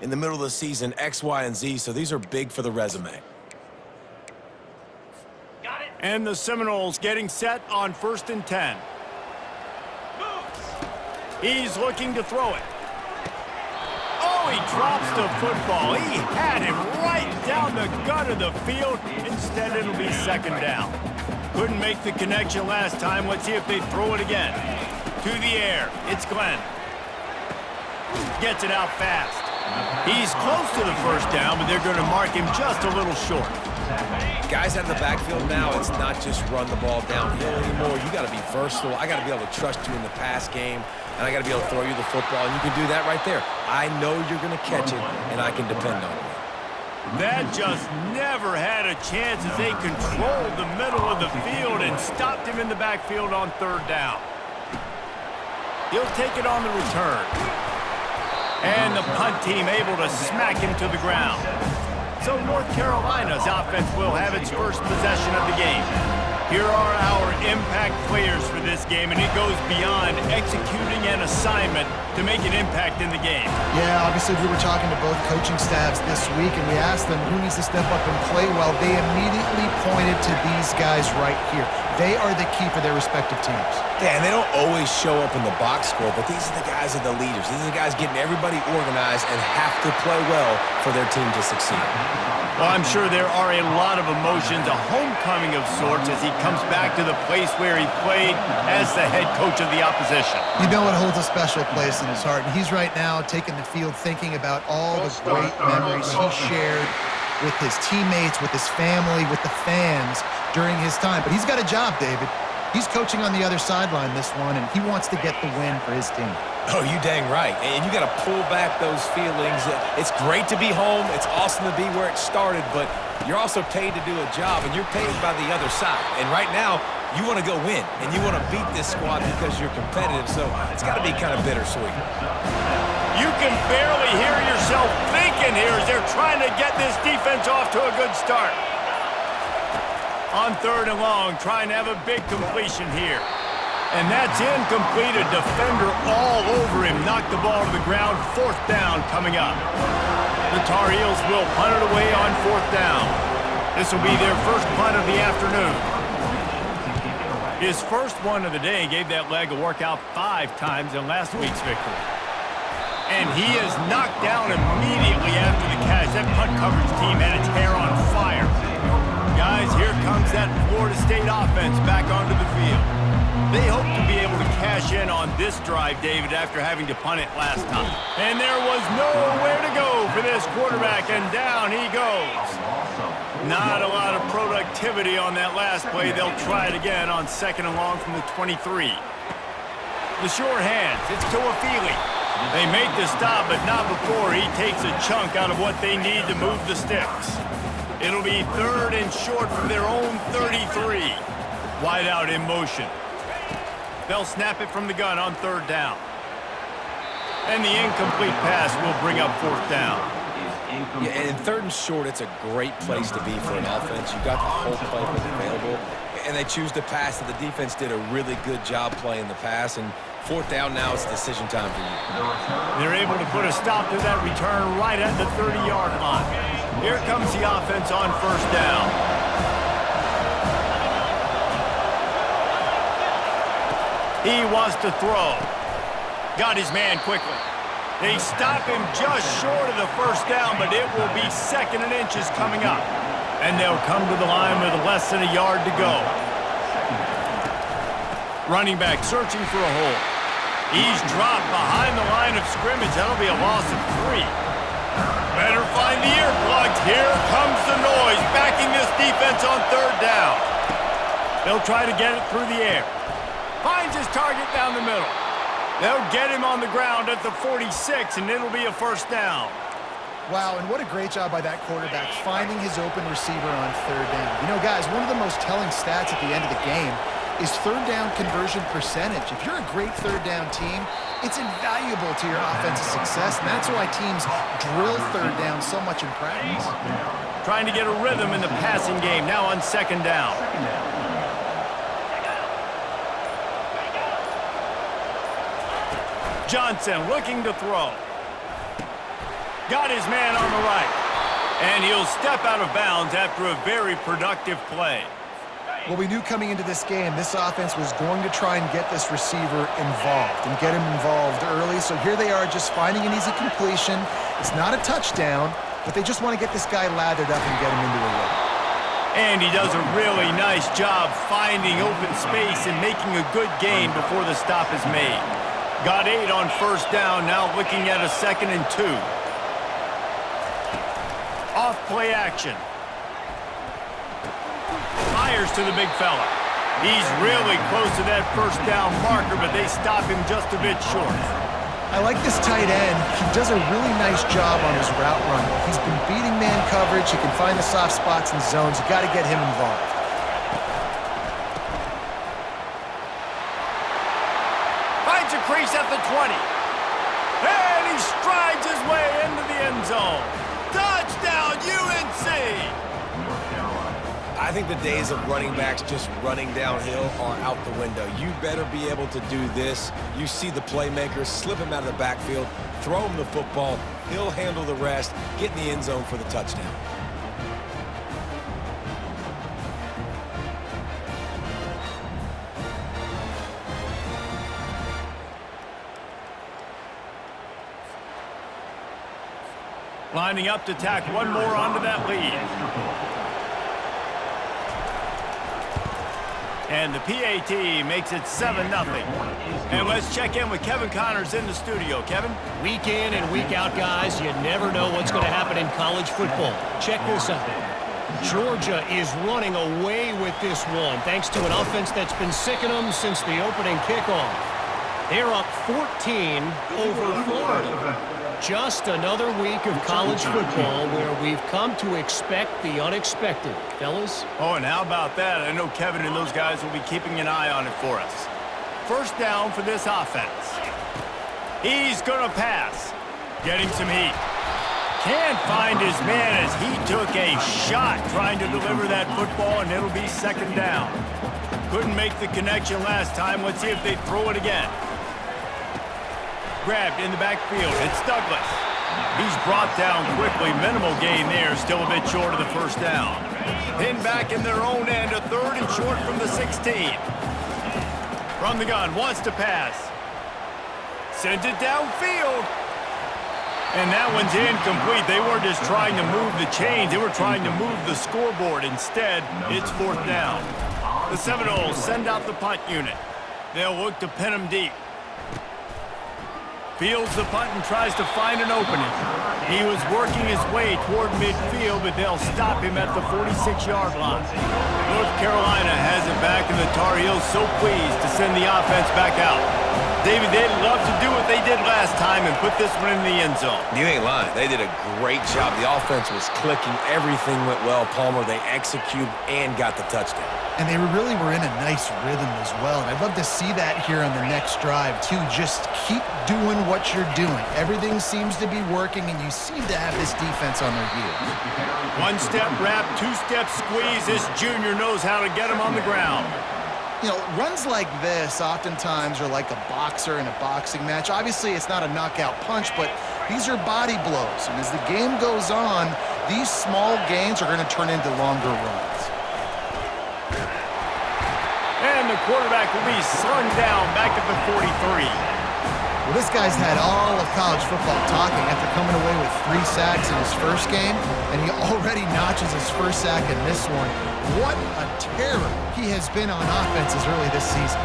in the middle of the season, X, Y, and Z, so these are big for the resume. And the Seminoles getting set on 1st and 10. He's looking to throw it. Oh, he drops the football. He had him right down the gut of the field. Instead, it'll be 2nd down. Couldn't make the connection last time. Let's see if they throw it again. To the air. It's Glenn. Gets it out fast. He's close to the 1st down, but they're going to mark him just a little short. Guys out of the backfield now, it's not just run the ball downhill anymore. You got to be versatile. I got to be able to trust you in the pass game, and I got to be able to throw you the football, and you can do that right there. I know you're going to catch it, and I can depend on you. That just never had a chance as they controlled the middle of the field and stopped him in the backfield on 3rd down. He'll take it on the return. And the punt team able to smack him to the ground. So North Carolina's offense will have its first possession of the game. Here are our impact players for this game, and it goes beyond executing an assignment to make an impact in the game. Yeah, obviously we were talking to both coaching staffs this week, and we asked them who needs to step up and play well. They immediately pointed to these guys right here. They are the key for their respective teams. Yeah, and they don't always show up in the box score, but these are the guys that are the leaders. These are the guys getting everybody organized and have to play well for their team to succeed. Well, I'm sure there are a lot of emotions, a homecoming of sorts as he comes back to the place where he played as the head coach of the opposition. You know it holds a special place in his heart, and he's right now taking the field thinking about all the great memories he shared with his teammates, with his family, with the fans during his time. But he's got a job, David. He's coaching on the other sideline this one, and he wants to get the win for his team. Oh, you dang right. And you got to pull back those feelings. It's great to be home. It's awesome to be where it started, but you're also paid to do a job, and you're paid by the other side. And right now, you want to go win, and you want to beat this squad because you're competitive, so it's got to be kind of bittersweet. You can barely hear yourself thinking here as they're trying to get this defense off to a good start. On 3rd and long, trying to have a big completion here. And that's incomplete. A defender all over him. Knocked the ball to the ground. 4th down coming up. The Tar Heels will punt it away on 4th down. This will be their first punt of the afternoon. His first one of the day gave that leg a workout 5 times in last week's victory. And he is knocked down immediately after the catch. That punt coverage team had its hair on fire. Guys, here comes that Florida State offense back onto the field. They hope to be able to cash in on this drive, David, after having to punt it last time. And there was nowhere to go for this quarterback, and down he goes. Not a lot of productivity on that last play. They'll try it again on 2nd and long from the 23. The short hands, it's Toafili. They make the stop, but not before he takes a chunk out of what they need to move the sticks. It'll be 3rd and short from their own 33. Wide out in motion. They'll snap it from the gun on 3rd down. And the incomplete pass will bring up 4th down. Yeah, and 3rd and short, it's a great place to be for an offense. You got the whole playbook available, and they choose to pass. And the defense did a really good job playing the pass. And 4th down now, it's decision time for you. They're able to put a stop to that return right at the 30-yard line. Here comes the offense on 1st down. He wants to throw. Got his man quickly. They stop him just short of the 1st down, but it will be 2nd and inches coming up. And they'll come to the line with less than a yard to go. Running back searching for a hole. He's dropped behind the line of scrimmage. That'll be a loss of 3. Better find the earplugs. Here comes the noise, backing this defense on 3rd down. They'll try to get it through the air. Finds his target down the middle. They'll get him on the ground at the 46, and it'll be a 1st down. Wow, and what a great job by that quarterback finding his open receiver on 3rd down. You know, guys, one of the most telling stats at the end of the game is 3rd down conversion percentage. If you're a great 3rd down team, it's invaluable to your offensive success, and that's why teams drill 3rd down so much in practice. Trying to get a rhythm in the passing game, now on 2nd down. Johnson looking to throw. Got his man on the right. And he'll step out of bounds after a very productive play. Well, we knew coming into this game, this offense was going to try and get this receiver involved and get him involved early. So here they are just finding an easy completion. It's not a touchdown, but they just want to get this guy lathered up and get him into a rhythm. And he does a really nice job finding open space and making a good gain before the stop is made. Got 8 on first down, now looking at a 2nd and 2. Off play action. Fires to the big fella. He's really close to that first down marker, but they stop him just a bit short. I like this tight end. He does a really nice job on his route running. He's been beating man coverage. He can find the soft spots and zones. You got to get him involved. Finds a crease at the 20. And he strides his way into the end zone. Touchdown, UNC! I think the days of running backs just running downhill are out the window. You better be able to do this. You see the playmakers, slip him out of the backfield, throw him the football, he'll handle the rest, get in the end zone for the touchdown. Lining up to tack one more onto that lead. And the PAT makes it 7-0. And let's check in with Kevin Connors in the studio. Kevin? Week in and week out, guys, you never know what's going to happen in college football. Check this out. Georgia is running away with this one, thanks to an offense that's been sicking them since the opening kickoff. They're up 14 over Florida. Just another week of college football where we've come to expect the unexpected. Fellas? Oh, and how about that? I know Kevin and those guys will be keeping an eye on it for us. First down for this offense. He's going to pass. Getting some heat. Can't find his man as he took a shot trying to deliver that football, and it'll be 2nd down. Couldn't make the connection last time. Let's see if they throw it again. Grabbed in the backfield. It's Douglas. He's brought down quickly. Minimal gain there. Still a bit short of the first down. Pinned back in their own end. A 3rd and short from the 16. From the gun. Wants to pass. Sends it downfield. And that one's incomplete. They weren't just trying to move the chains. They were trying to move the scoreboard. Instead, it's 4th down. The Seminoles send out the punt unit. They'll look to pin them deep. Fields the punt and tries to find an opening. He was working his way toward midfield, but they'll stop him at the 46-yard line. North Carolina has it back, and the Tar Heels so pleased to send the offense back out. David, they'd love to do what they did last time and put this one in the end zone. You ain't lying. They did a great job. The offense was clicking. Everything went well, Palmer. They executed and got the touchdown. And they really were in a nice rhythm as well. And I'd love to see that here on the next drive, too. Just keep doing what you're doing. Everything seems to be working, and you seem to have this defense on their heels. 1-step wrap, 2-step squeeze. This junior knows how to get him on the ground. You know, runs like this oftentimes are like a boxer in a boxing match. Obviously, it's not a knockout punch, but these are body blows. And as the game goes on, these small gains are going to turn into longer runs. And the quarterback will be slung down back at the 43. Well, this guy's had all of college football talking after coming away with 3 sacks in his first game, and he already notches his first sack in this one. What a terror he has been on offense as early this season.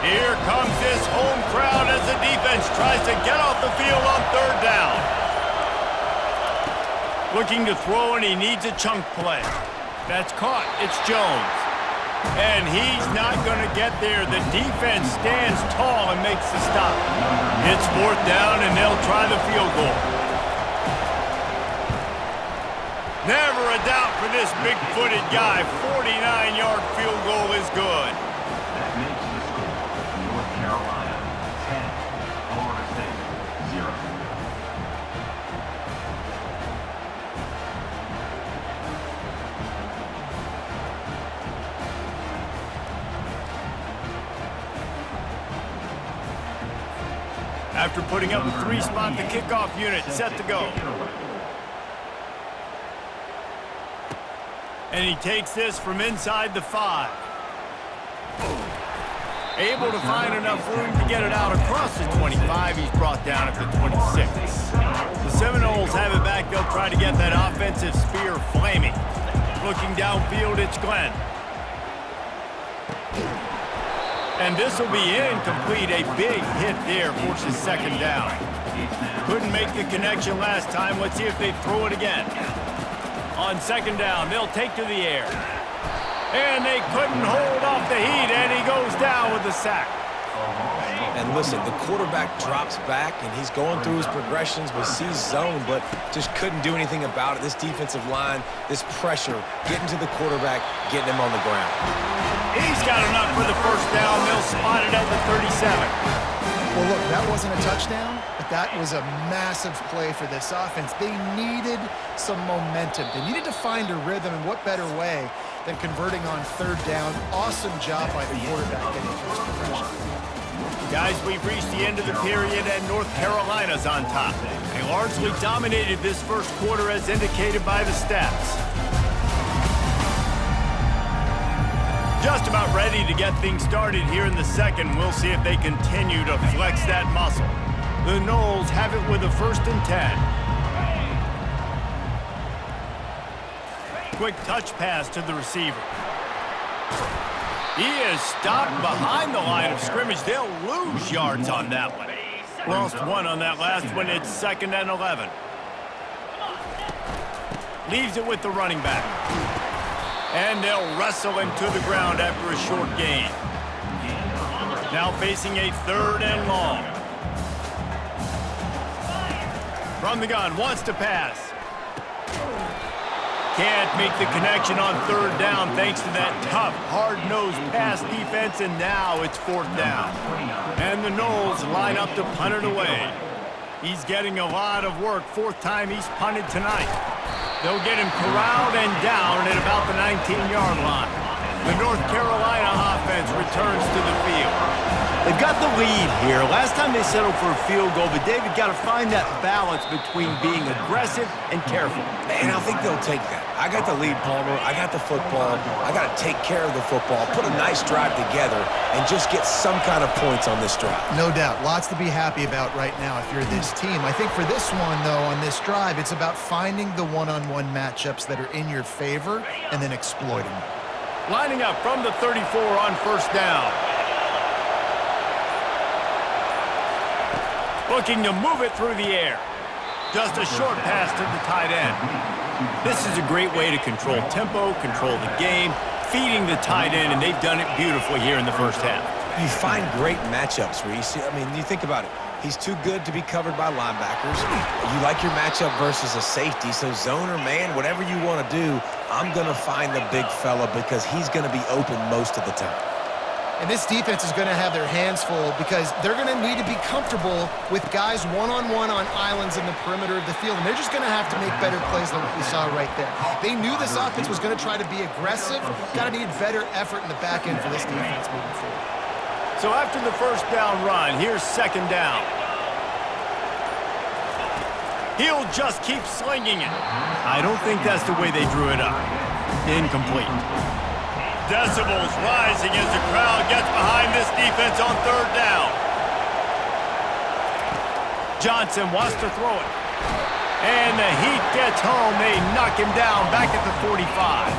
Here comes this home crowd as the defense tries to get off the field on 3rd down. Looking to throw, and he needs a chunk play. That's caught. It's Jones. And he's not going to get there. The defense stands tall and makes the stop. It's 4th down, and they'll try the field goal. Never a doubt for this big-footed guy. 49-yard field goal is good. That makes the score North Carolina 10, Florida State 0. After putting up a 3-spot, the kickoff unit set to go. And he takes this from inside the 5. Able to find enough room to get it out across the 25. He's brought down at the 26. The Seminoles have it back. They'll try to get that offensive spear flaming. Looking downfield, it's Glenn. And this will be incomplete. A big hit there forces second down. Couldn't make the connection last time. Let's see if they throw it again. On second down, they'll take to the air. And they couldn't hold off the heat, and he goes down with the sack. And listen, the quarterback drops back, and he's going through his progressions, but sees zone, but just couldn't do anything about it. This defensive line, this pressure, getting to the quarterback, getting him on the ground. He's got enough for the first down. They'll spot it at the 37. Well, look, that wasn't a touchdown, but that was a massive play for this offense. They needed some momentum. They needed to find a rhythm, and what better way than converting on third down. Awesome job by the quarterback getting through his progression. Guys, we've reached the end of the period, and North Carolina's on top. They largely dominated this first quarter as indicated by the stats. Just about ready to get things started here in the second. We'll see if they continue to flex that muscle. The Noles have it with a 1st and 10. Quick touch pass to the receiver. He is stopped behind the line of scrimmage. They'll lose yards on that one. Lost 1 on that last one. It's 2nd and 11. Leaves it with the running back. And they'll wrestle him to the ground after a short gain. Now facing a 3rd and long. From the gun, wants to pass. Can't make the connection on 3rd down thanks to that tough, hard-nosed pass defense, and now it's 4th down. And the Noles line up to punt it away. He's getting a lot of work. 4th time he's punted tonight. They'll get him corralled and down at about the 19-yard line. The North Carolina offense returns to the field. They've got the lead here. Last time they settled for a field goal, but David got to find that balance between being aggressive and careful. And I think they'll take that. I got the lead, Palmer. I got the football. I got to take care of the football, put a nice drive together, and just get some kind of points on this drive. No doubt. Lots to be happy about right now if you're this team. I think for this one, though, on this drive, it's about finding the one-on-one matchups that are in your favor and then exploiting them. Lining up from the 34 on 1st down. Looking to move it through the air. Just a short pass to the tight end. This is a great way to control tempo, control the game, feeding the tight end, and they've done it beautifully here in the first half. You find great matchups, Reese. I mean, you think about it. He's too good to be covered by linebackers. You like your matchup versus a safety, so zone or man, whatever you want to do, I'm going to find the big fella because he's going to be open most of the time. And this defense is going to have their hands full because they're going to need to be comfortable with guys one-on-one on islands in the perimeter of the field. And they're just going to have to make better plays than what we saw right there. They knew this offense was going to try to be aggressive. Got to need better effort in the back end for this defense moving forward. So after the 1st down run, here's 2nd down. He'll just keep slinging it. I don't think that's the way they drew it up. Incomplete. Decibels rising as the crowd gets behind this defense on 3rd down. Johnson wants to throw it. And the Heat gets home. They knock him down back at the 45.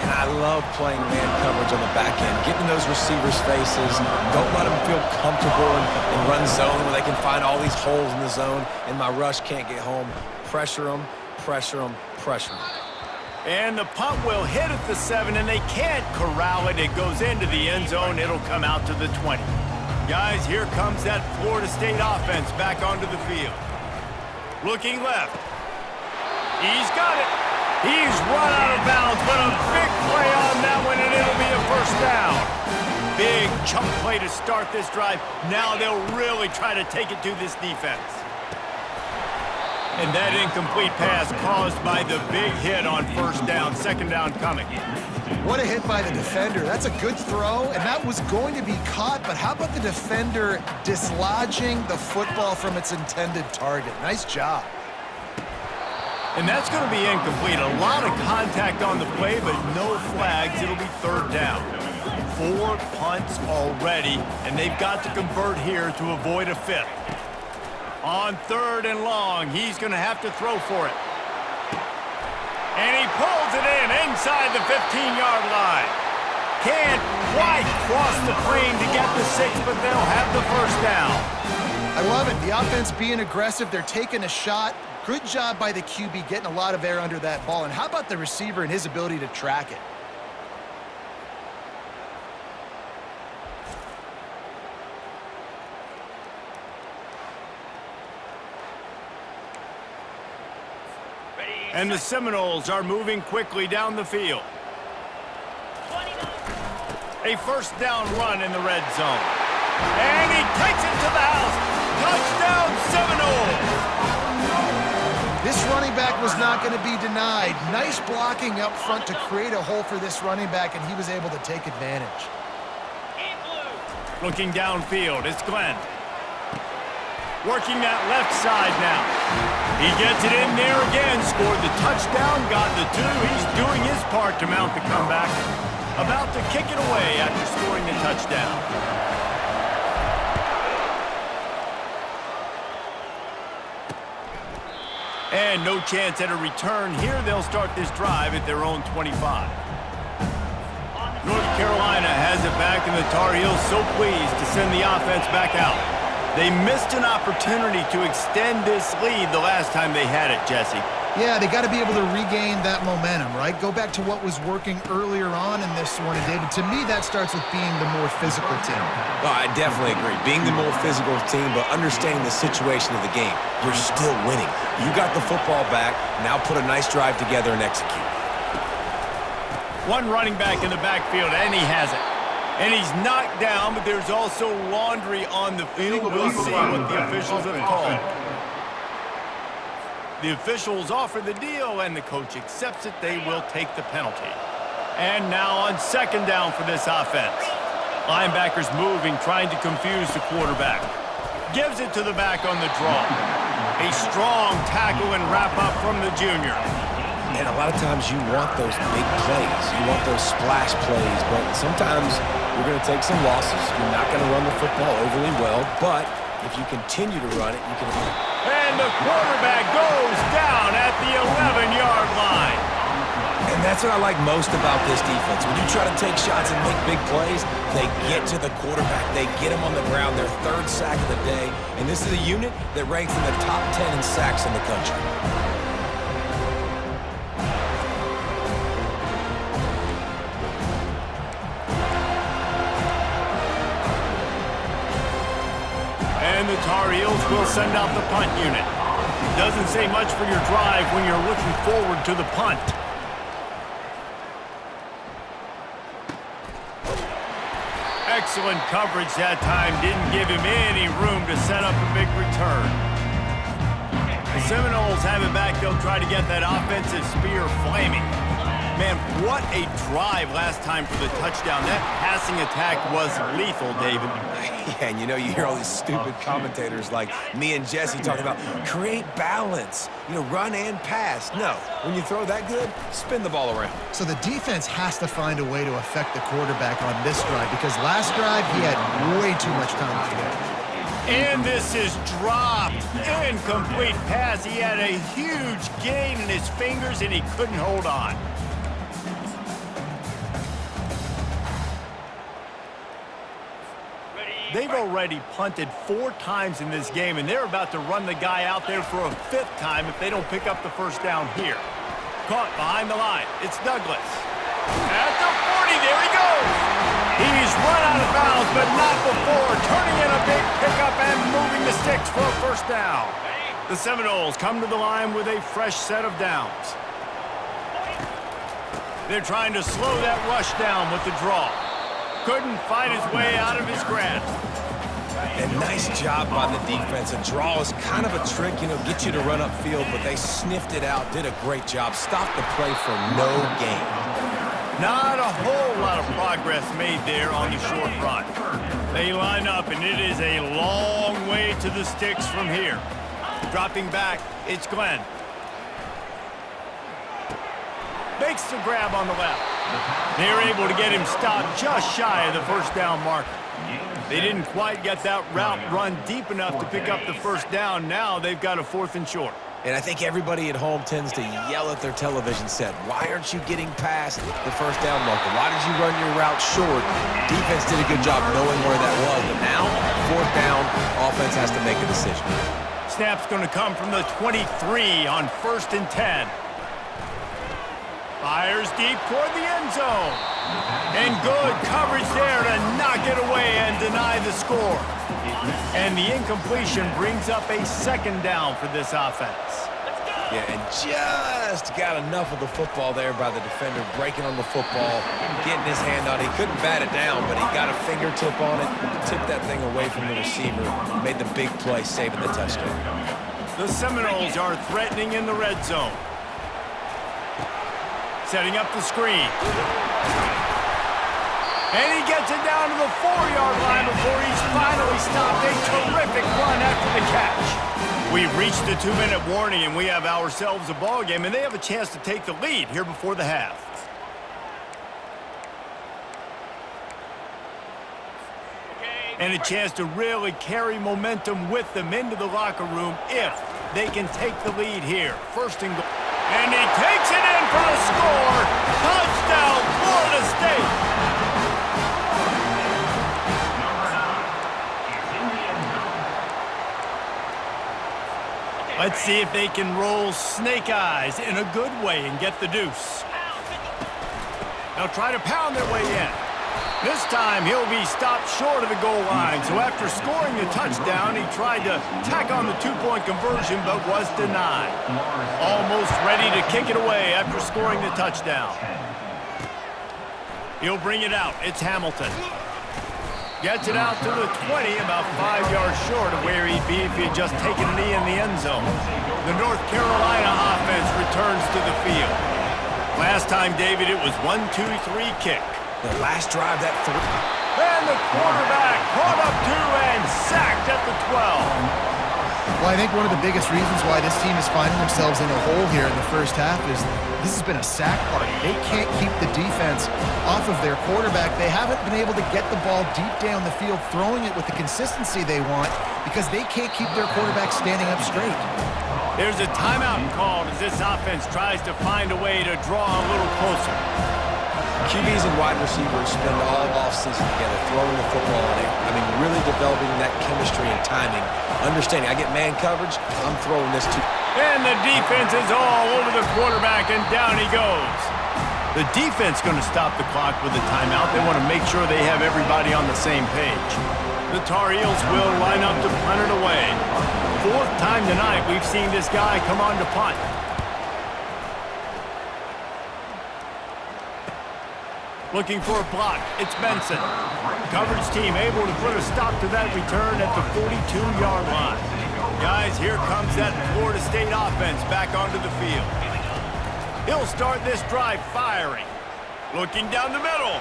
And I love playing man coverage on the back end, getting those receivers' faces. Don't let them feel comfortable and run zone where they can find all these holes in the zone, and my rush can't get home. Pressure them, pressure them, pressure them. And the punt will hit at the 7, and they can't corral it. It goes into the end zone. It'll come out to the 20. Guys, here comes that Florida State offense back onto the field. Looking left. He's got it. He's run out of bounds, but a big play on that one, and it'll be a 1st down. Big chunk play to start this drive. Now they'll really try to take it to this defense. And that incomplete pass caused by the big hit on first down, second down coming. What a hit by the defender. That's a good throw, and that was going to be caught, but how about the defender dislodging the football from its intended target? Nice job. And that's going to be incomplete. A lot of contact on the play, but no flags. It'll be third down. 4 punts already, and they've got to convert here to avoid a fifth. On third and long, he's going to have to throw for it. And he pulls it in inside the 15-yard line. Can't quite cross the plane to get the 6, but they'll have the first down. I love it. The offense being aggressive. They're taking a shot. Good job by the QB getting a lot of air under that ball. And how about the receiver and his ability to track it? And the Seminoles are moving quickly down the field. A first down run in the red zone. And he takes it to the house. Touchdown, Seminoles! This running back was not going to be denied. Nice blocking up front to create a hole for this running back, and he was able to take advantage. Looking downfield, it's Glenn. Working that left side now. He gets it in there again, scored the touchdown, got the 2. He's doing his part to mount the comeback. About to kick it away after scoring the touchdown. And no chance at a return here. They'll start this drive at their own 25. North Carolina has it back, and the Tar Heels so pleased to send the offense back out. They missed an opportunity to extend this lead the last time they had it, Jesse. Yeah, they got to be able to regain that momentum, right? Go back to what was working earlier on in this one, and David, to me, that starts with being the more physical team. Oh, I definitely agree. Being the more physical team, but understanding the situation of the game. You're still winning. You got the football back. Now put a nice drive together and execute. One running back in the backfield, and he has it. And he's knocked down, but there's also laundry on the field. We'll see what the officials have called. The officials offer the deal, and the coach accepts it. They will take the penalty. And now on second down for this offense. Linebackers moving, trying to confuse the quarterback. Gives it to the back on the draw. A strong tackle and wrap-up from the junior. And a lot of times you want those big plays. You want those splash plays, but sometimes you're going to take some losses. You're not going to run the football overly well, but if you continue to run it, you can... And the quarterback goes down at the 11-yard line. And that's what I like most about this defense. When you try to take shots and make big plays, they get to the quarterback. They get him on the ground. Their third sack of the day. And this is a unit that ranks in the top 10 in sacks in the country. And the Tar Heels will send out the punt unit. Doesn't say much for your drive when you're looking forward to the punt. Excellent coverage that time. Didn't give him any room to set up a big return. The Seminoles have it back. They'll try to get that offensive spear flaming. Man, what a drive last time for the touchdown. That passing attack was lethal, David. Yeah, and you know, you hear all these stupid commentators like me and Jesse talking about create balance, you know, run and pass. No, when you throw that good, spin the ball around. So the defense has to find a way to affect the quarterback on this drive, because last drive he had way too much time to throw. And this is dropped. Incomplete pass. He had a huge gain in his fingers, and he couldn't hold on. They've already punted 4 times in this game, and they're about to run the guy out there for a 5th time if they don't pick up the first down here. Caught behind the line. It's Douglas. At the 40, there he goes. He's run out of bounds, but not before. Turning in a big pickup and moving the sticks for a first down. The Seminoles come to the line with a fresh set of downs. They're trying to slow that rush down with the draw. Couldn't fight his way out of his grasp. And nice job by the defense. A draw is kind of a trick, get you to run upfield, but they sniffed it out, did a great job. Stopped the play for no gain. Not a whole lot of progress made there on the short run. They line up, and it is a long way to the sticks from here. Dropping back, it's Glenn. Makes the grab on the left. They're able to get him stopped just shy of the first down marker. They didn't quite get that route run deep enough to pick up the first down. Now they've got a 4th and short. And I think everybody at home tends to yell at their television set. Why aren't you getting past the first down marker? Why did you run your route short? Defense did a good job knowing where that was. But now, 4th down, offense has to make a decision. Snap's going to come from the 23 on 1st and 10. Fires deep toward the end zone. And good coverage there to knock it away and deny the score. And the incompletion brings up a 2nd down for this offense. Yeah, and just got enough of the football there by the defender, breaking on the football, getting his hand on it. He couldn't bat it down, but he got a fingertip on it, tipped that thing away from the receiver, made the big play, saving the touchdown. The Seminoles are threatening in the red zone. Setting up the screen. And he gets it down to the 4-yard line before he's finally stopped. A terrific run after the catch. We've reached the 2-minute warning, and we have ourselves a ball game, and they have a chance to take the lead here before the half. And a chance to really carry momentum with them into the locker room if they can take the lead here. 1st and goal. And he takes it in for a score. Touchdown, Florida State. Let's see if they can roll snake eyes in a good way and get the deuce. They'll try to pound their way in. This time, he'll be stopped short of the goal line. So after scoring the touchdown, he tried to tack on the 2-point conversion, but was denied. Almost ready to kick it away after scoring the touchdown. He'll bring it out. It's Hamilton. Gets it out to the 20, about 5 yards short of where he'd be if he had just taken a knee in the end zone. The North Carolina offense returns to the field. Last time, David, it was 1-2-3 kick. The last drive, that 3. And the quarterback caught up to and sacked at the 12. Well, I think one of the biggest reasons why this team is finding themselves in a hole here in the first half is this has been a sack party. They can't keep the defense off of their quarterback. They haven't been able to get the ball deep down the field, throwing it with the consistency they want because they can't keep their quarterback standing up straight. There's a timeout called as this offense tries to find a way to draw a little closer. QBs and wide receivers spend all offseason together throwing the football in there. I mean, really developing that chemistry and timing. Understanding, I get man coverage, I'm throwing this too. And the defense is all over the quarterback, and down he goes. The defense going to stop the clock with a timeout. They want to make sure they have everybody on the same page. The Tar Heels will line up to punt it away. 4th time tonight we've seen this guy come on to punt. Looking for a block. It's Benson. Coverage team able to put a stop to that return at the 42-yard line. Guys, here comes that Florida State offense back onto the field. He'll start this drive firing. Looking down the middle.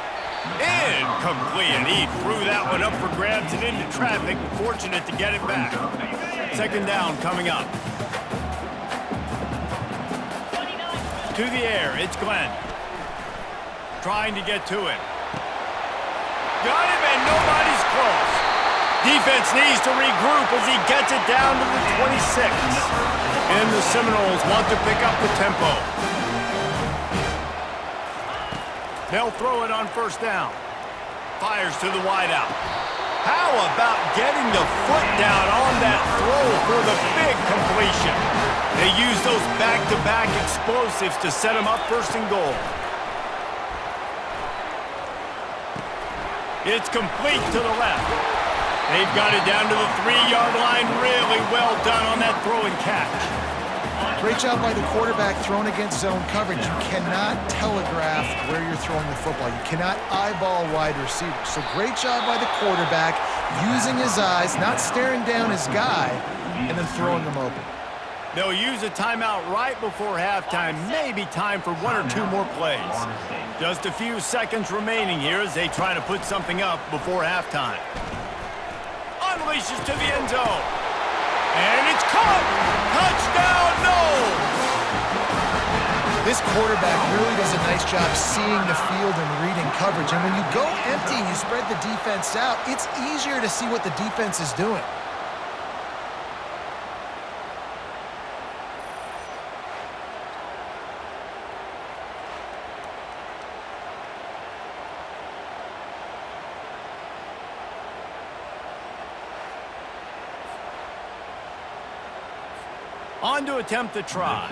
Incomplete. And he threw that one up for grabs and into traffic. Fortunate to get it back. 2nd down coming up. To the air. It's Glenn. Trying to get to him. Got him, and nobody's close. Defense needs to regroup as he gets it down to the 26. And the Seminoles want to pick up the tempo. They'll throw it on 1st down. Fires to the wideout. How about getting the foot down on that throw for the big completion? They use those back-to-back explosives to set them up 1st and goal. It's complete to the left. They've got it down to the 3-yard line. Really well done on that throw and catch. Great job by the quarterback thrown against zone coverage. You cannot telegraph where you're throwing the football. You cannot eyeball wide receivers. So great job by the quarterback using his eyes, not staring down his guy, and then throwing him open. They'll use a timeout right before halftime. Maybe time for one or two more plays. Just a few seconds remaining here as they try to put something up before halftime. Unleashes to the end zone. And it's caught! Touchdown, no! This quarterback really does a nice job seeing the field and reading coverage. And when you go empty and you spread the defense out, it's easier to see what the defense is doing. On to attempt the try.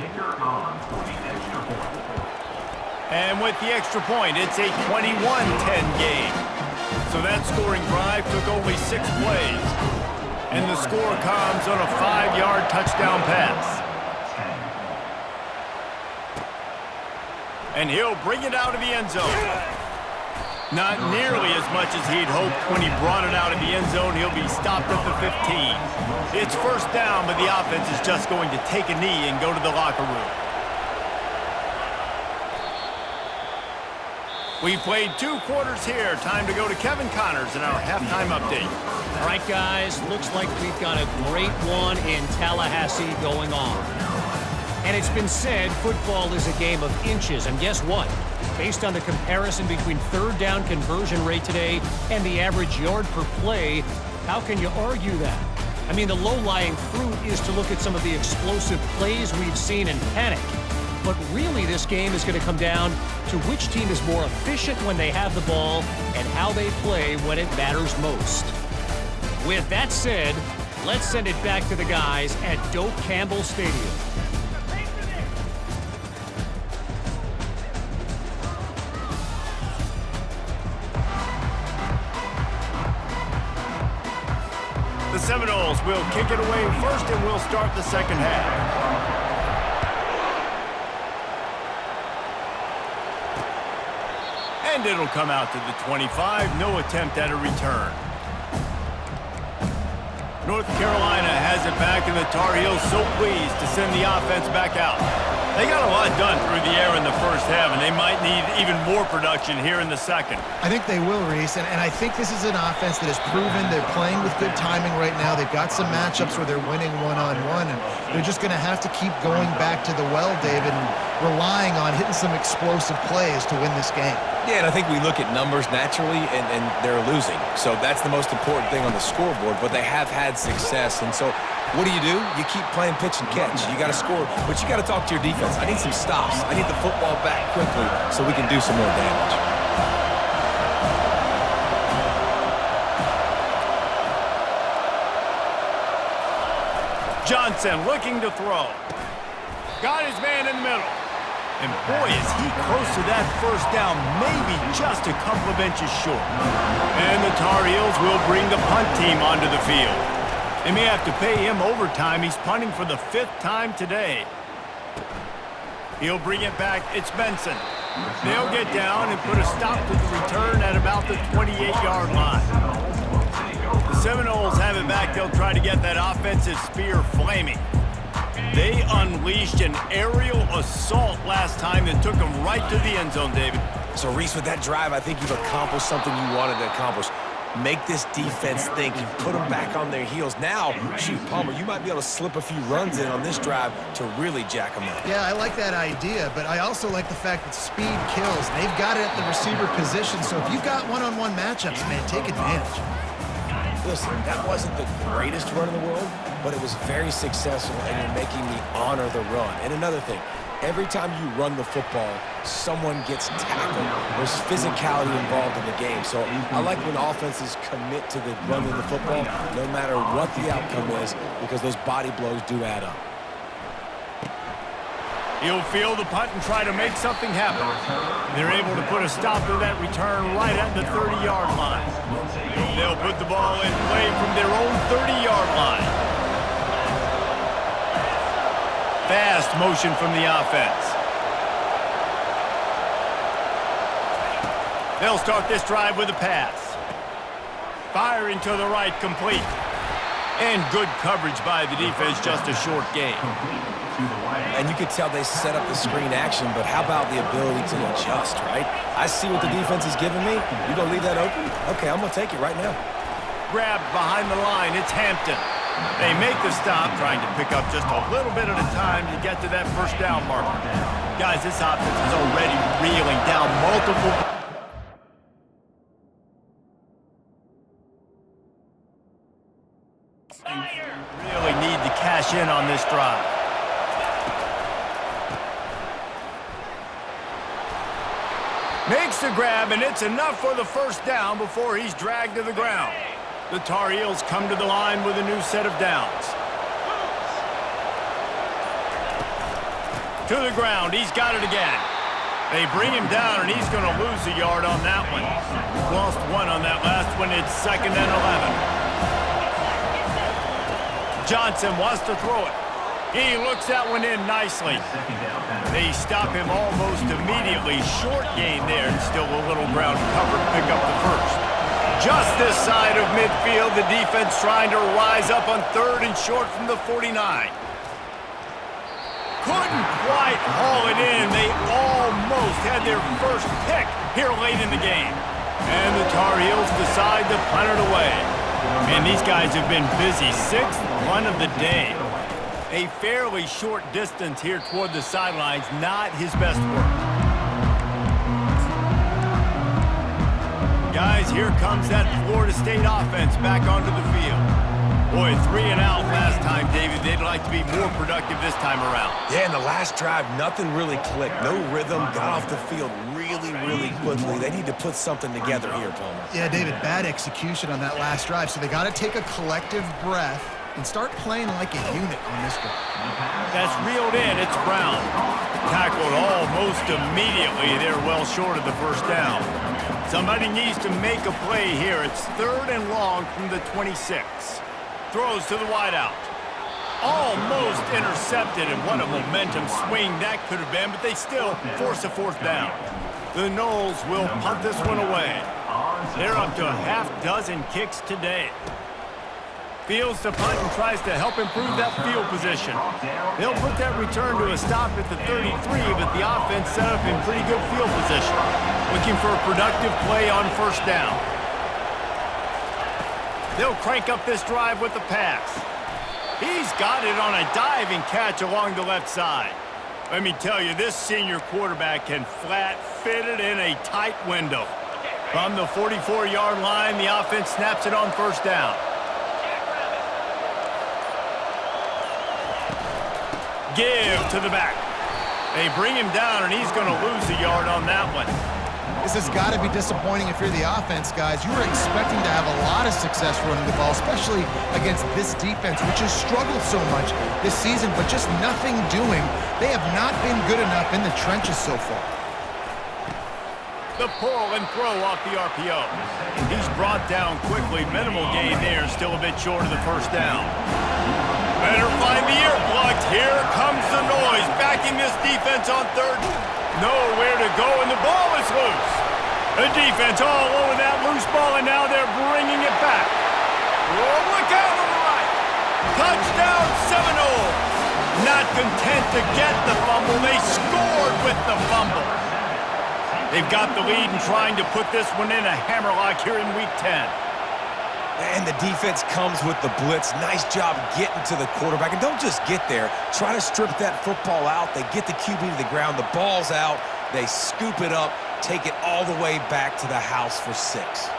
And with the extra point, it's a 21-10 game. So that scoring drive took only 6 plays. And the score comes on a 5-yard touchdown pass. And he'll bring it out of the end zone. Not nearly as much as he'd hoped when he brought it out of the end zone. He'll be stopped at the 15. It's first down, but the offense is just going to take a knee and go to the locker room. We've played 2 quarters here. Time to go to Kevin Connors in our halftime update. All right, guys, looks like we've got a great one in Tallahassee going on. And it's been said football is a game of inches. And guess what? Based on the comparison between third down conversion rate today and the average yard per play, how can you argue that? I mean, the low-lying fruit is to look at some of the explosive plays we've seen and panic. But really, this game is going to come down to which team is more efficient when they have the ball and how they play when it matters most. With that said, let's send it back to the guys at Doak Campbell Stadium. The Seminoles will kick it away first, and we'll start the second half. And it'll come out to the 25. No attempt at a return. North Carolina has it back, and the Tar Heels so pleased to send the offense back out. They got a lot done through the air in the first half, and they might need even more production here in the second. I think they will, Reese, and I think this is an offense that has proven they're playing with good timing right now. They've got some matchups where they're winning one-on-one, and they're just going to have to keep going back to the well, David, and relying on hitting some explosive plays to win this game. Yeah, and I think we look at numbers naturally, and they're losing. So that's the most important thing on the scoreboard, but they have had success. And so what do? You keep playing pitch and catch. You got to score, but you got to talk to your defense. I need some stops. I need the football back quickly so we can do some more damage. Johnson looking to throw. Got his man in the middle. And boy, is he close to that first down, maybe just a couple of inches short. And the Tar Heels will bring the punt team onto the field. They may have to pay him overtime. He's punting for the 5th time today. He'll bring it back. It's Benson. They'll get down and put a stop to the return at about the 28-yard line. The Seminoles have it back. They'll try to get that offensive spear flaming. They unleashed an aerial assault last time that took them right to the end zone, David. So, Reese, with that drive, I think you've accomplished something you wanted to accomplish. Make this defense think. You put them back on their heels. Now, shoot, Palmer, you might be able to slip a few runs in on this drive to really jack them up. Yeah, I like that idea, but I also like the fact that speed kills. They've got it at the receiver position, so if you've got one-on-one matchups, man, take advantage. Listen, that wasn't the greatest run in the world, but it was very successful, and you're making me honor the run. And another thing, every time you run the football, someone gets tackled. There's physicality involved in the game. So I like when offenses commit to the running the football, no matter what the outcome is, because those body blows do add up. He'll field the punt and try to make something happen. They're able to put a stop to that return right at the 30-yard line. They'll put the ball in play from their own 30-yard line. fast motion from the offense. They'll start this drive with a pass. Firing to the right, complete. And good coverage by the defense, just a short gain. And you could tell they set up the screen action, but how about the ability to adjust, right? I see what the defense is giving me. You gonna leave that open? Okay, I'm gonna take it right now. Grabbed behind the line, it's Hampton. They make the stop, trying to pick up just a little bit at a time to get to that first down marker. Guys, this offense is already reeling down multiple... Really need to cash in on this drive. Makes the grab, and it's enough for the first down before he's dragged to the ground. The Tar Heels come to the line with a new set of downs. To the ground, he's got it again. They bring him down, and he's going to lose a yard on that one. Lost one on that last one. It's 2nd and 11. Johnson wants to throw it. He looks that one in nicely. They stop him almost immediately. Short gain there, and still a little ground cover to pick up the first. Just this side of midfield, the defense trying to rise up on 3rd and short from the 49. Couldn't quite haul it in. They almost had their first pick here late in the game. And the Tar Heels decide to punt it away. And these guys have been busy. 6th punt of the day. A fairly short distance here toward the sidelines. Not his best work. Guys, here comes that Florida State offense back onto the field. Boy, 3 and out last time, David. They'd like to be more productive this time around. Yeah, in the last drive, nothing really clicked. No rhythm, got off the field really quickly. They need to put something together here, Palmer. Yeah, David, bad execution on that last drive, so they got to take a collective breath and start playing like a unit on this drive. That's reeled in. It's Brown. Tackled almost immediately. They're well short of the first down. Somebody needs to make a play here. It's 3rd and long from the 26. Throws to the wideout. Almost intercepted, and what a momentum swing that could have been, but they still force a 4th down. The Noles will punt this one away. They're up to a half-dozen kicks today. Fields to punt and tries to help improve that field position. They'll put that return to a stop at the 33, but the offense set up in pretty good field position. Looking for a productive play on first down. They'll crank up this drive with the pass. He's got it on a diving catch along the left side. Let me tell you, this senior quarterback can flat fit it in a tight window. From the 44-yard line, the offense snaps it on first down. Give to the back. They bring him down, and he's going to lose a yard on that one. This has got to be disappointing if you're the offense, guys. You were expecting to have a lot of success running the ball, especially against this defense, which has struggled so much this season, but just nothing doing. They have not been good enough in the trenches so far. The pull and throw off the RPO. He's brought down quickly. Minimal gain there, still a bit short of the first down. Better find the earplugs. Here comes the noise, backing this defense on 3rd. Nowhere to go, and the ball is loose. The defense all over that loose ball, and now they're bringing it back. Oh, look out on the right. Touchdown, Seminoles. Not content to get the fumble, they scored with the fumble. They've got the lead and trying to put this one in a hammerlock here in Week 10. And the defense comes with the blitz. Nice job getting to the quarterback. And don't just get there. Try to strip that football out. They get the QB to the ground. The ball's out. They scoop it up, take it all the way back to the house for 6.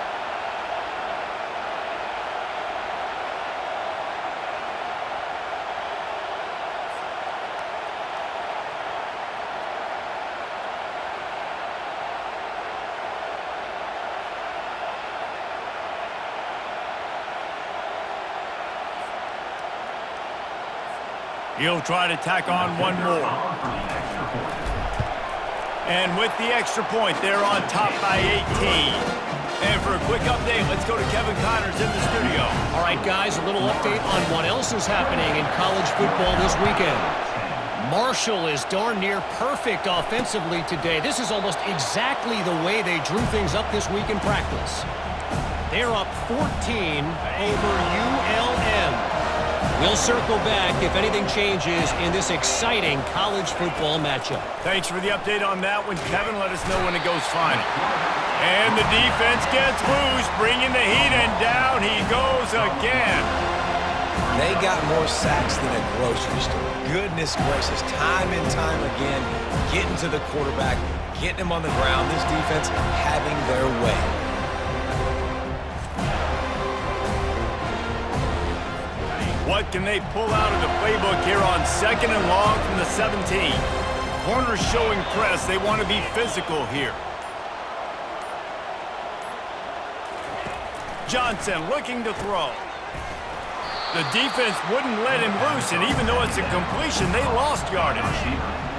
He'll try to tack on one more. And with the extra point, they're on top by 18. And for a quick update, let's go to Kevin Connors in the studio. All right, guys, a little update on what else is happening in college football this weekend. Marshall is darn near perfect offensively today. This is almost exactly the way they drew things up this week in practice. They're up 14 over ULM. We'll circle back if anything changes in this exciting college football matchup. Thanks for the update on that one, Kevin. Let us know when it goes final. And the defense gets loose, bringing the heat, and down he goes again. They got more sacks than a grocery store. Goodness gracious, time and time again, getting to the quarterback, getting him on the ground. This defense having their way. What can they pull out of the playbook here on 2nd and long from the 17? Corners showing press. They want to be physical here. Johnson looking to throw. The defense wouldn't let him loose, and even though it's a completion, they lost yardage.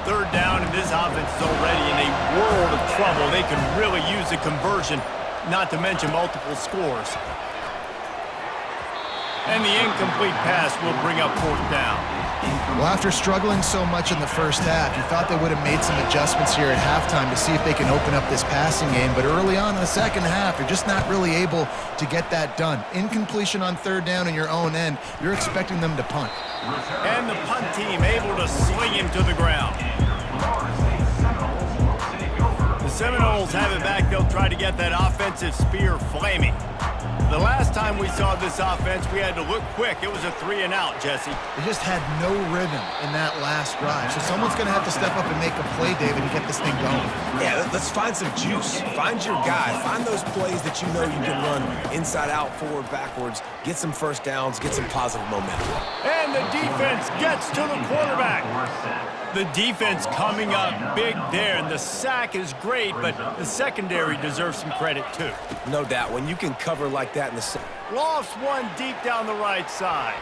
3rd down, and this offense is already in a world of trouble. They could really use a conversion, not to mention multiple scores. And the incomplete pass will bring up 4th down. Well, after struggling so much in the first half, you thought they would have made some adjustments here at halftime to see if they can open up this passing game. But early on in the second half, you're just not really able to get that done. Incompletion on 3rd down in your own end, you're expecting them to punt. And the punt team able to sling him to the ground. The Seminoles have it back. They'll try to get that offensive spear flaming. The last time we saw this offense, we had to look quick. It was a 3-and-out, Jesse. They just had no rhythm in that last drive. So someone's going to have to step up and make a play, David, and get this thing going. Yeah, let's find some juice. Find your guy. Find those plays that you know you can run inside out, forward, backwards. Get some first downs. Get some positive momentum. And the defense gets to the quarterback. The defense coming up big there, and the sack is great, but the secondary deserves some credit too. No doubt. When you can cover like that in the... Lofts one deep down the right side.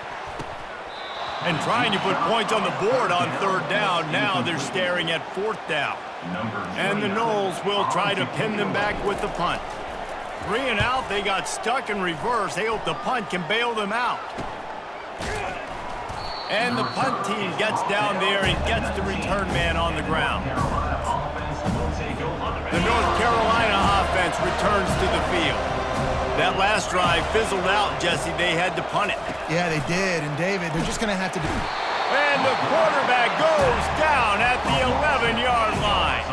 And trying to put points on the board on 3rd down. Now they're staring at 4th down. And the Noles will try to pin them back with the punt. 3-and-out, they got stuck in reverse. They hope the punt can bail them out. And the punt team gets down there and gets the return man on the ground. The North Carolina offense returns to the field. That last drive fizzled out, Jesse. They had to punt it. Yeah, they did. And, David, they're just going to have to do it. And the quarterback goes down at the 11-yard line.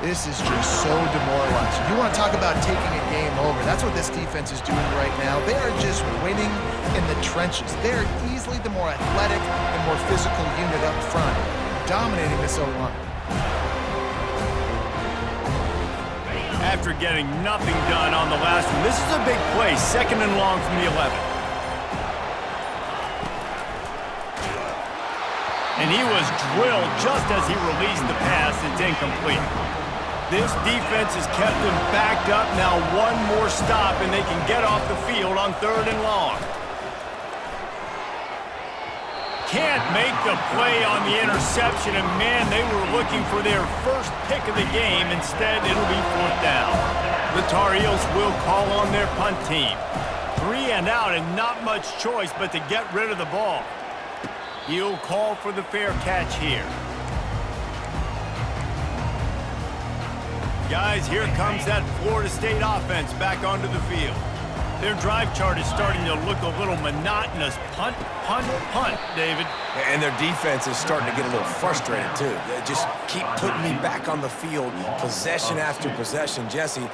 This is just so demoralizing. You want to talk about taking a game over. That's what this defense is doing right now. They are just winning in the trenches. They're easily the more athletic and more physical unit up front, dominating this O-line. After getting nothing done on the last one, this is a big play, 2nd and long from the 11. And he was drilled just as he released the pass. It's incomplete. This defense has kept them backed up. Now one more stop, and they can get off the field on 3rd and long. Can't make the play on the interception, and man, they were looking for their first pick of the game. Instead, it'll be 4th down. The Tar Heels will call on their punt team. 3-and-out, and not much choice but to get rid of the ball. He'll call for the fair catch here. Guys, here comes that Florida State offense back onto the field. Their drive chart is starting to look a little monotonous. Punt, punt, punt, David. And their defense is starting to get a little frustrated, too. They just keep putting me back on the field, possession after possession. Jesse,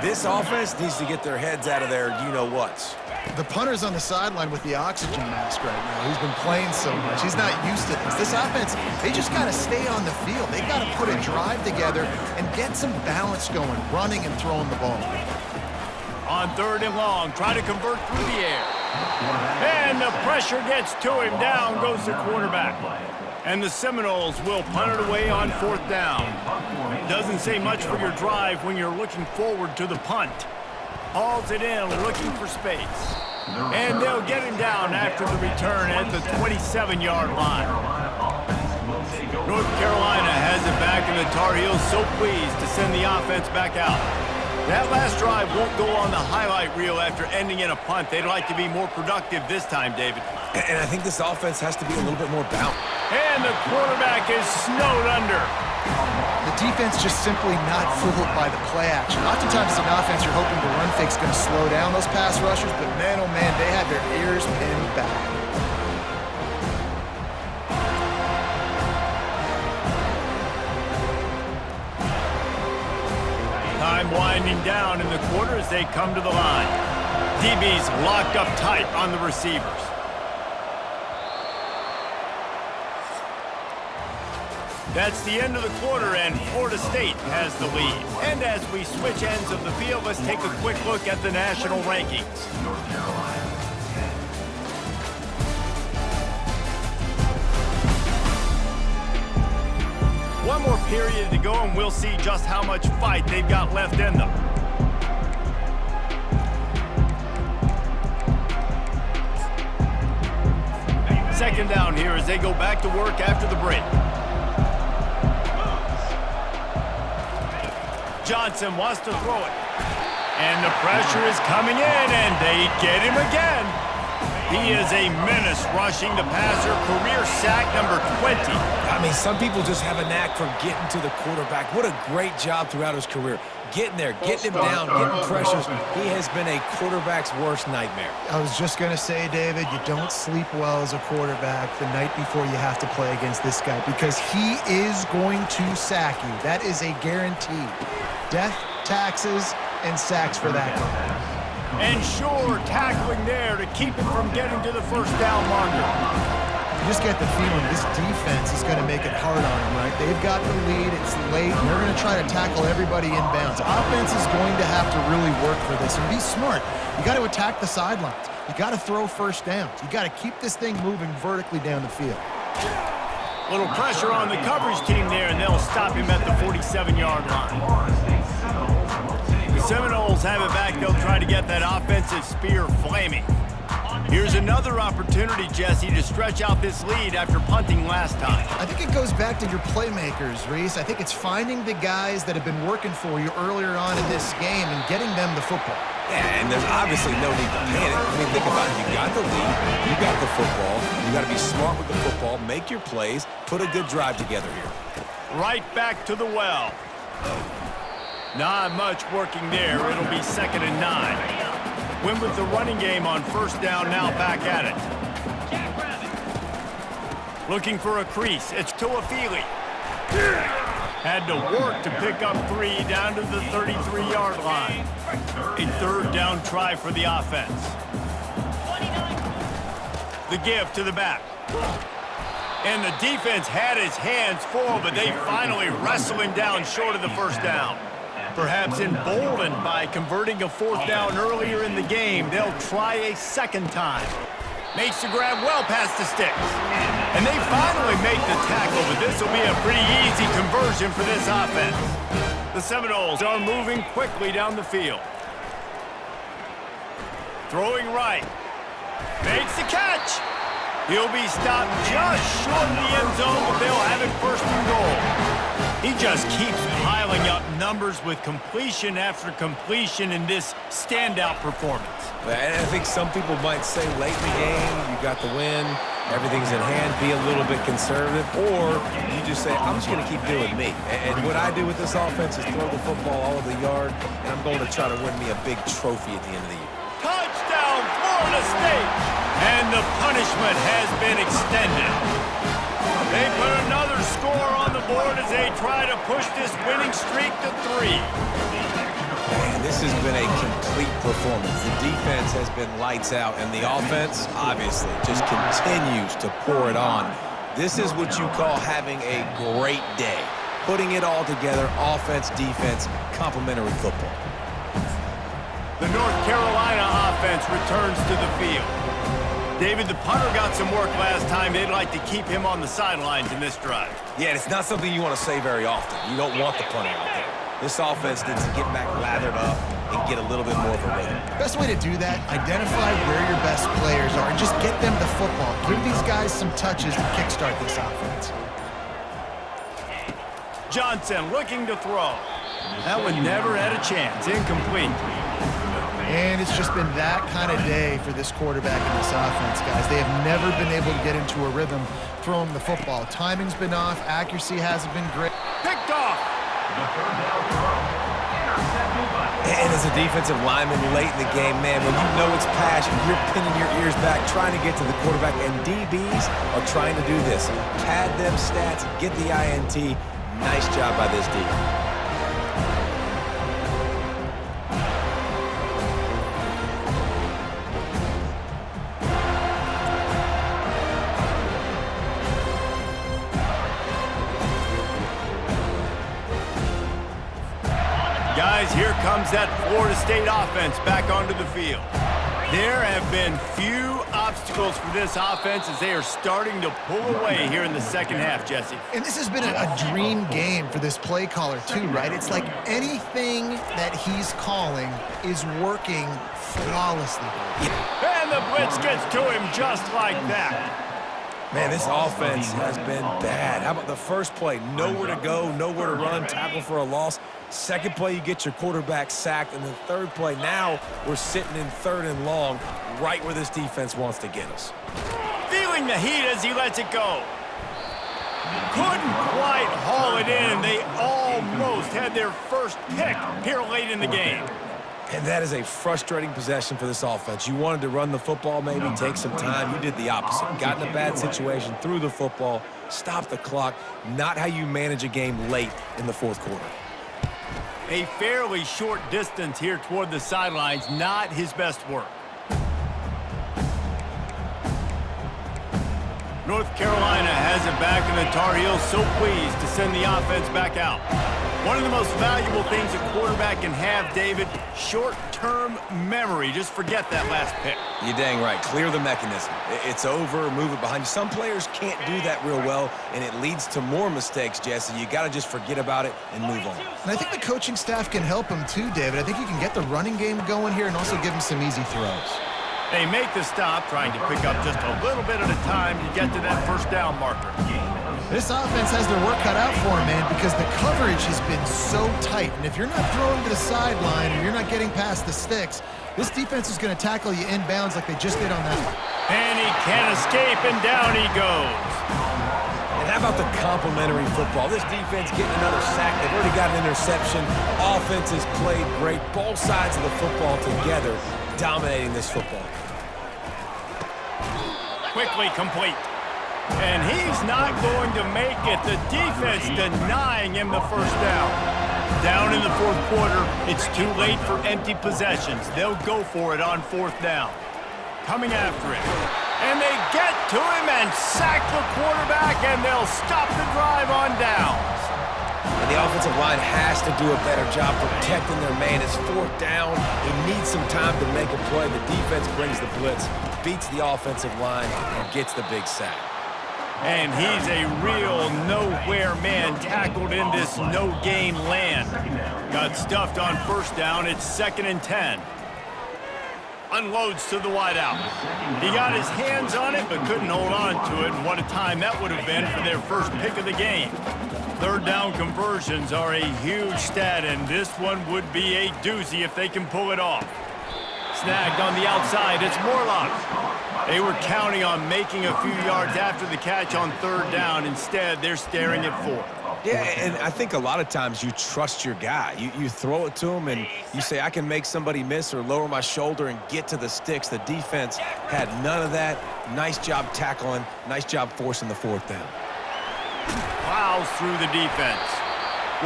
this offense needs to get their heads out of their you-know-whats. The punter's on the sideline with the oxygen mask right now. He's been playing so much. He's not used to this. This offense, they just got to stay on the field. They got to put a drive together and get some balance going, running and throwing the ball. On 3rd and long, try to convert through the air. And the pressure gets to him. Down goes the quarterback. And the Seminoles will punt it away on 4th down. Doesn't say much for your drive when you're looking forward to the punt. Hauls it in, looking for space. And they'll get him down after the return at the 27-yard line. North Carolina has it back, and the Tar Heels so pleased to send the offense back out. That last drive won't go on the highlight reel after ending in a punt. They'd like to be more productive this time, David. And I think this offense has to be a little bit more balanced. And the quarterback is snowed under. The defense just simply not fooled by the play action. Oftentimes as an offense, you're hoping the run fake's going to slow down those pass rushers, but man, oh man, they had their ears pinned back. Time winding down in the quarter as they come to the line. DB's locked up tight on the receivers. That's the end of the quarter, and Florida State has the lead. And as we switch ends of the field, let's take a quick look at the national rankings. North Carolina, 10. One more period to go, and we'll see just how much fight they've got left in them. Second down here as they go back to work after the break. Johnson wants to throw it. And the pressure is coming in, and they get him again. He is a menace rushing the passer, career sack number 20. I mean, some people just have a knack for getting to the quarterback. What a great job throughout his career. Getting there, getting him down, getting pressures. He has been a quarterback's worst nightmare. I was just going to say, David, you don't sleep well as a quarterback the night before you have to play against this guy because he is going to sack you. That is a guarantee. Death, taxes, and sacks for that guy. And sure, tackling there to keep him from getting to the first down marker. You just get the feeling this defense is going to make it hard on them, right? They've got the lead, it's late, and they're going to try to tackle everybody inbounds. Offense is going to have to really work for this and be smart. You got to attack the sidelines. You got to throw first downs. You got to keep this thing moving vertically down the field. Little pressure on the coverage team there, and they'll stop him at the 47-yard line. The Seminoles have it back. They'll try to get that offensive spear flaming. Here's another opportunity, Jesse, to stretch out this lead after punting last time. I think it goes back to your playmakers, Reese. I think it's finding the guys that have been working for you earlier on in this game and getting them the football. Yeah, and there's obviously no need to panic. I mean, think about it. You got the lead. You got the football. You got to be smart with the football. Make your plays. Put a good drive together here. Right back to the well. Not much working there. It'll be 2nd and 9. Win with the running game on first down, now back at it. Looking for a crease. It's Tuafili. Had to work to pick up 3 down to the 33-yard line. A third down try for the offense. The give to the back. And the defense had his hands full, but they finally wrestle him down short of the first down. Perhaps emboldened by converting a 4th down earlier in the game, they'll try a second time. Makes the grab well past the sticks. And they finally make the tackle, but this will be a pretty easy conversion for this offense. The Seminoles are moving quickly down the field. Throwing right. Makes the catch. He'll be stopped just short of the end zone, but they'll have it 1st and goal. He just keeps piling up numbers with completion after completion in this standout performance. And I think some people might say late in the game, you got the win, everything's in hand, be a little bit conservative, or you just say, I'm just going to keep doing me. And what I do with this offense is throw the football all over the yard, and I'm going to try to win me a big trophy at the end of the year. Touchdown, Florida State! And the punishment has been extended. They put another score on the board as they try to push this winning streak to 3. Man, this has been a complete performance. The defense has been lights out, and the offense, obviously, just continues to pour it on. This is what you call having a great day. Putting it all together, offense, defense, complementary football. The North Carolina offense returns to the field. David, the punter got some work last time. They'd like to keep him on the sidelines in this drive. Yeah, and it's not something you want to say very often. You don't want the punter out there. This offense needs to get back lathered up and get a little bit more of a rhythm. Best way to do that, identify where your best players are and just get them the football. Give these guys some touches to kickstart this offense. Johnson looking to throw. That one never had a chance. Incomplete. And it's just been that kind of day for this quarterback in this offense, guys. They have never been able to get into a rhythm throwing the football. Timing's been off. Accuracy hasn't been great. Picked off. The third down throw. Intercepted by And as a defensive lineman late in the game, man, when you know it's passion, you're pinning your ears back, trying to get to the quarterback, and DBs are trying to do this. Pad them stats, get the INT. Nice job by this D. Guys, here comes that Florida State offense back onto the field. There have been few obstacles for this offense as they are starting to pull away here in the second half, Jesse. And this has been a dream game for this play caller too, right? It's like anything that he's calling is working flawlessly. And the blitz gets to him just like that. Man, this offense has been bad. How about the first play? Nowhere to go, nowhere to run, tackle for a loss. Second play, you get your quarterback sacked. And the third play, now we're sitting in third and long, right where this defense wants to get us. Feeling the heat as he lets it go. Couldn't quite haul it in. They almost had their first pick here late in the game. And that is a frustrating possession for this offense. You wanted to run the football, maybe take some time. You did the opposite. Got in a bad situation, threw the football, stopped the clock. Not how you manage a game late in the fourth quarter. A fairly short distance here toward the sidelines, not his best work. North Carolina has it back, and the Tar Heels so pleased to send the offense back out. One of the most valuable things a quarterback can have, David, short-term memory. Just forget that last pick. You're dang right. Clear the mechanism. It's over, move it behind you. Some players can't do that real well, and it leads to more mistakes, Jesse. You got to just forget about it and move on. And I think the coaching staff can help him too, David. I think you can get the running game going here and also give him some easy throws. They make the stop, trying to pick up just a little bit at a time to get to that first down marker. This offense has their work cut out for them, man, because the coverage has been so tight. And if you're not throwing to the sideline and you're not getting past the sticks, this defense is going to tackle you inbounds like they just did on that one. And he can't escape, and down he goes. And how about the complimentary football? This defense getting another sack. They've already got an interception. Offense has played great. Both sides of the football together, dominating this football game. Quickly complete. And he's not going to make it. The defense denying him the first down. Down in the fourth quarter, it's too late for empty possessions. They'll go for it on fourth down. Coming after him. And they get to him and sack the quarterback, and they'll stop the drive on downs. And the offensive line has to do a better job protecting their man. It's fourth down. He needs some time to make a play. The defense brings the blitz, beats the offensive line, and gets the big sack. And he's a real nowhere man tackled in this no-gain land. Got stuffed on first down. It's 2nd and 10. Unloads to the wideout. He got his hands on it, but couldn't hold on to it. And what a time that would have been for their first pick of the game. Third down conversions are a huge stat, and this one would be a doozy if they can pull it off. Snagged on the outside, it's Morlock. They were counting on making a few yards after the catch on third down. Instead, they're staring at fourth. Yeah, and I think a lot of times you trust your guy. You throw it to him, and you say, I can make somebody miss or lower my shoulder and get to the sticks. The defense had none of that. Nice job tackling. Nice job forcing the fourth down. Plows through the defense.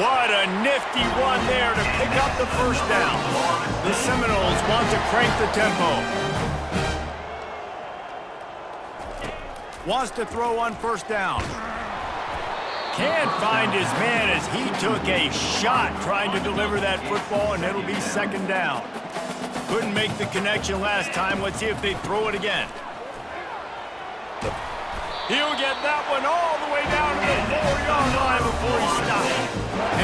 What a nifty one there to pick up the first down. The Seminoles want to crank the tempo. Wants to throw on first down. Can't find his man as he took a shot trying to deliver that football, and it'll be 2nd down. Couldn't make the connection last time. Let's see if they throw it again. He'll get that one all the way down to the 4-yard line before he stops.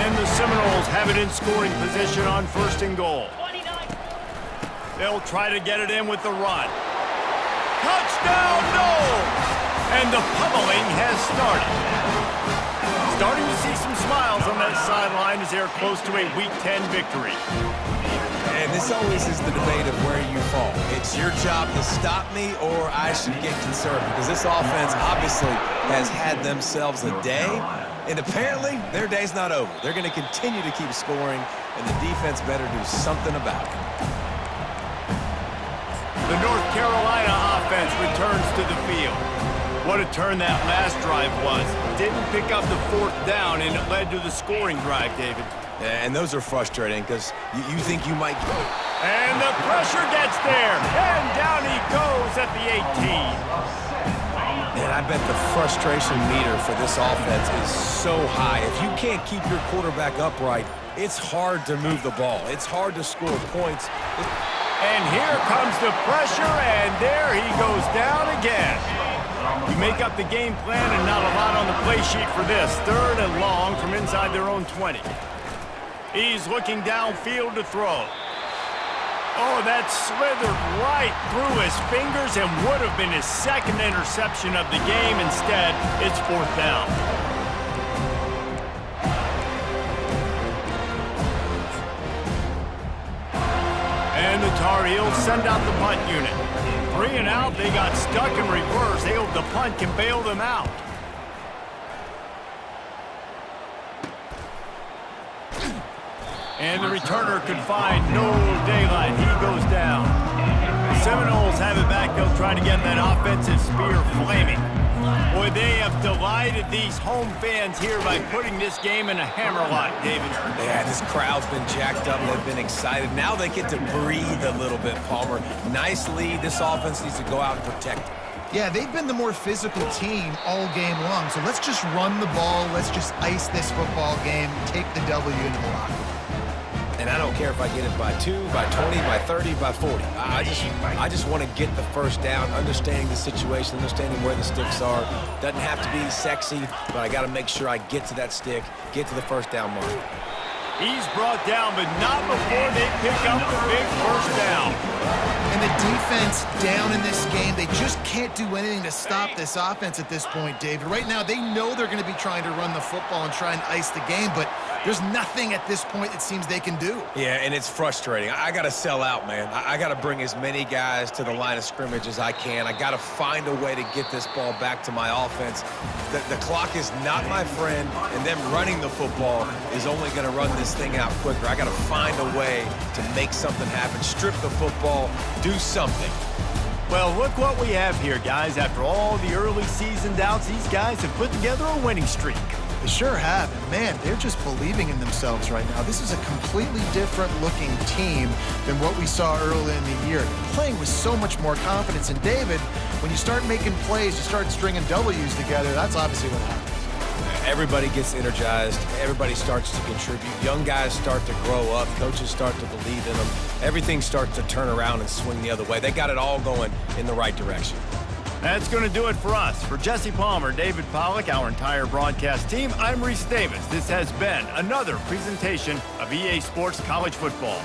And the Seminoles have it in scoring position on 1st and goal. They'll try to get it in with the run. Touchdown, Noles! And the pummeling has started. Starting to see some smiles on that sideline as they're close to a Week 10 victory. And this always is the debate of where you fall. It's your job to stop me or I should get concerned because this offense obviously has had themselves a day, and apparently their day's not over. They're going to continue to keep scoring, and the defense better do something about it. The North Carolina offense returns to the field. What a turn that last drive was. Didn't pick up the 4th down, and it led to the scoring drive, David. And those are frustrating because you think you might go. And the pressure gets there, and down he goes at the 18. Man, I bet the frustration meter for this offense is so high. If you can't keep your quarterback upright, it's hard to move the ball. It's hard to score points. And here comes the pressure, and there he goes down again. You make up the game plan and not a lot on the play sheet for this. 3rd and long from inside their own 20. He's looking downfield to throw. Oh, that slithered right through his fingers and would have been his 2nd interception of the game. Instead, it's 4th down. And the Tar Heels send out the punt unit. 3 and out, they got stuck in reverse. They hope the punt can bail them out. And the returner could find no daylight. He goes down. The Seminoles have it back. They'll try to get that offensive spear flaming. Boy, they have delighted these home fans here by putting this game in a hammerlock, David. Yeah, this crowd's been jacked up. They've been excited. Now they get to breathe a little bit, Palmer. Nice lead. This offense needs to go out and protect it. Yeah, they've been the more physical team all game long. So let's just run the ball. Let's just ice this football game, take the W into the locker room. And I don't care if I get it by 2, by 20, by 30, by 40. I just want to get the first down, understanding the situation, understanding where the sticks are. Doesn't have to be sexy, but I got to make sure I get to that stick, get to the first down mark. He's brought down, but not before they pick up the big first down. And the defense down in this game, they just can't do anything to stop this offense at this point, David. Right now, they know they're going to be trying to run the football and try and ice the game, but there's nothing at this point it seems they can do. Yeah, and it's frustrating. I got to sell out, man. I got to bring as many guys to the line of scrimmage as I can. I got to find a way to get this ball back to my offense. The clock is not my friend, and them running the football is only going to run this thing out quicker. I got to find a way to make something happen, strip the football, do something. Well, look what we have here, guys. After all the early season doubts, these guys have put together a winning streak. They sure have. And man, they're just believing in themselves right now. This is a completely different looking team than what we saw early in the year. They're playing with so much more confidence. And David, when you start making plays, you start stringing W's together, that's obviously what happens. Everybody gets energized. Everybody starts to contribute. Young guys start to grow up. Coaches start to believe in them. Everything starts to turn around and swing the other way. They got it all going in the right direction. That's going to do it for us. For Jesse Palmer, David Pollack, our entire broadcast team, I'm Reese Davis. This has been another presentation of EA Sports College Football.